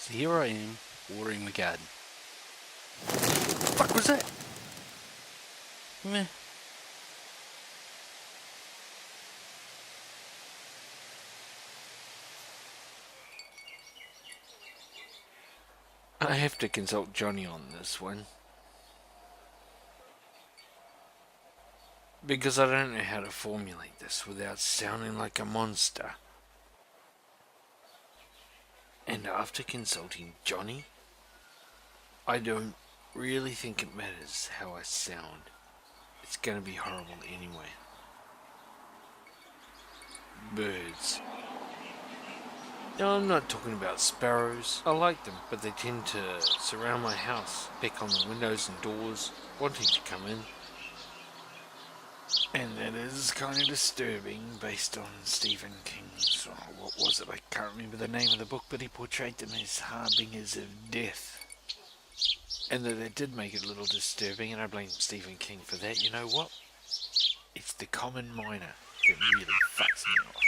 So here I am, watering the garden. Fuck was that? Meh. I have to consult Johnny on this one. Because I don't know how to formulate this without sounding like a monster. And after consulting Johnny, I don't really think it matters how I sound. It's gonna be horrible anyway. Birds. No, I'm not talking about sparrows. I like them, but they tend to surround my house, peck on the windows and doors, wanting to come in. And that is kind of disturbing based on Stephen King's, what was it, I can't remember the name of the book, but he portrayed them as harbingers of death. And that did make it a little disturbing, and I blame Stephen King for that. You know what? It's the common myna that really fucks me off.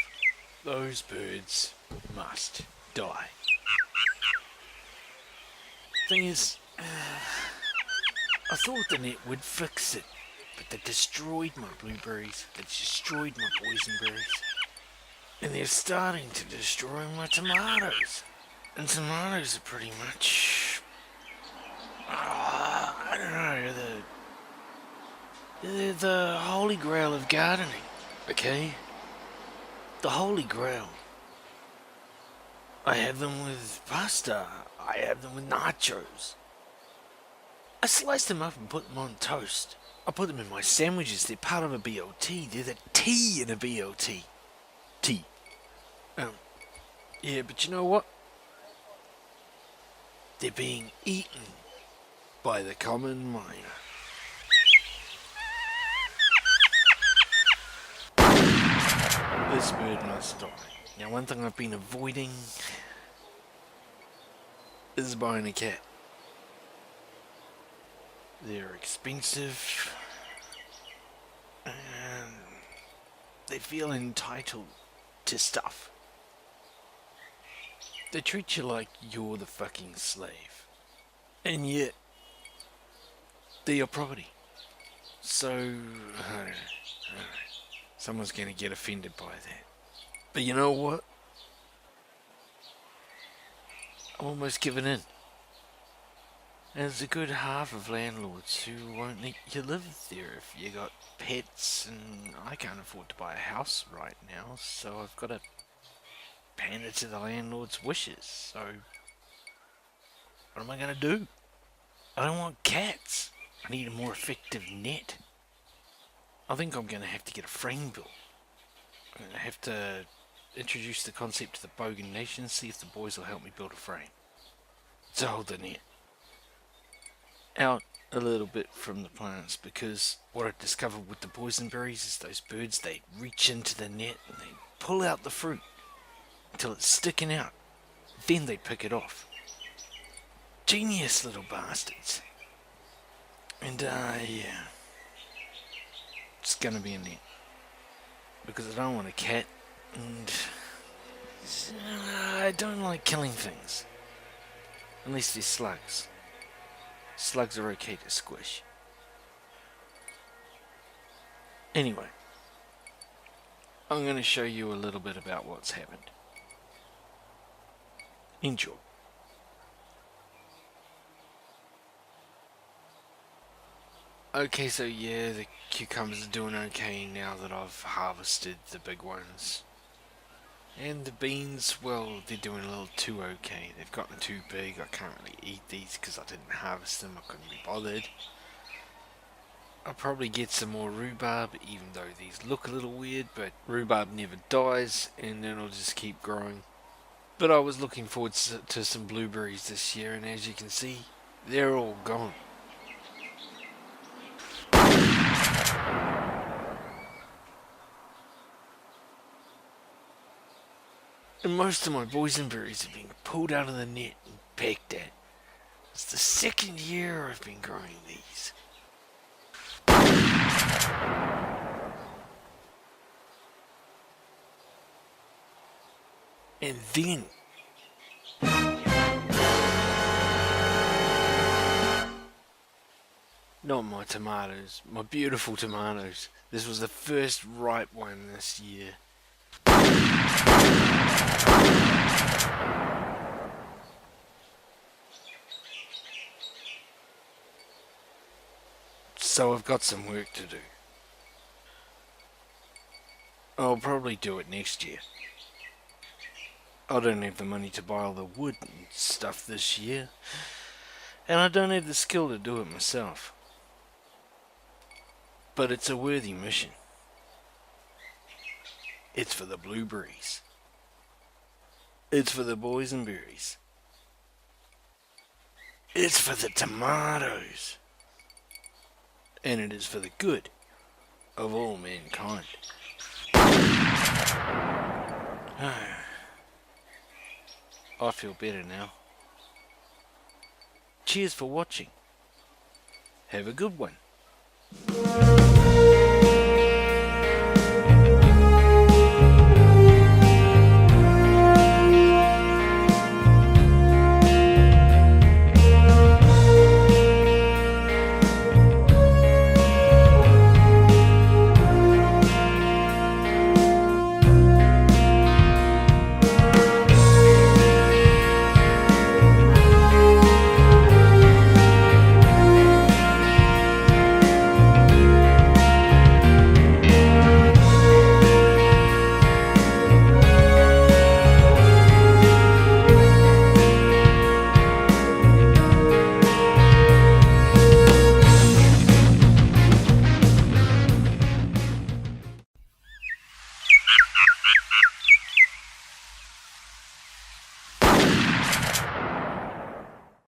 Those birds must die. Thing is, I thought the net would fix it, but they destroyed my blueberries, they destroyed my boysenberries, and they're starting to destroy my tomatoes. And tomatoes are pretty much, I don't know, they're the holy grail of gardening, okay? The holy grail. I have them with pasta, I have them with nachos. I slice them up and put them on toast. I put them in my sandwiches, they're part of a BLT, they're the T in a BLT. T. Yeah, but you know what? They're being eaten by the common myna. This bird must die. Now, one thing I've been avoiding is buying a cat. They're expensive, and they feel entitled to stuff. They treat you like you're the fucking slave, and yet they're your property. So, someone's gonna get offended by that. But you know what? I'm almost giving in. And there's a good half of landlords who won't let you live there if you got pets, and I can't afford to buy a house right now, so I've got to pander to the landlord's wishes. So, what am I going to do? I don't want cats. I need a more effective net. I think I'm going to have to get a frame built. I'm going to have to introduce the concept to the Bogan Nation, see if the boys will help me build a frame to hold the net out a little bit from the plants, because what I discovered with the boysenberries is those birds, they reach into the net and they pull out the fruit until it's sticking out. Then they pick it off. Genius little bastards. And yeah, it's gonna be a net because I don't want a cat, and I don't like killing things unless they're slugs. Slugs are okay to squish. Anyway, I'm going to show you a little bit about what's happened. Enjoy. Okay, so yeah, the cucumbers are doing okay now that I've harvested the big ones. And the beans, well, they're doing a little too okay. They've gotten too big. I can't really eat these because I didn't harvest them. I couldn't be bothered. I'll probably get some more rhubarb, even though these look a little weird, but rhubarb never dies, and then it'll just keep growing. But I was looking forward to some blueberries this year, and as you can see, they're all gone. And most of my boysenberries have been pulled out of the net and pecked at. It's the second year I've been growing these. And then Not my tomatoes, my beautiful tomatoes. This was the first ripe one this year. So I've got some work to do. I'll probably do it next year. I don't have the money to buy all the wood and stuff this year, and I don't have the skill to do it myself. But it's a worthy mission. It's for the blueberries. It's for the boys and berries. It's for the tomatoes. And it is for the good of all mankind. I feel better now. Cheers for watching. Have a good one.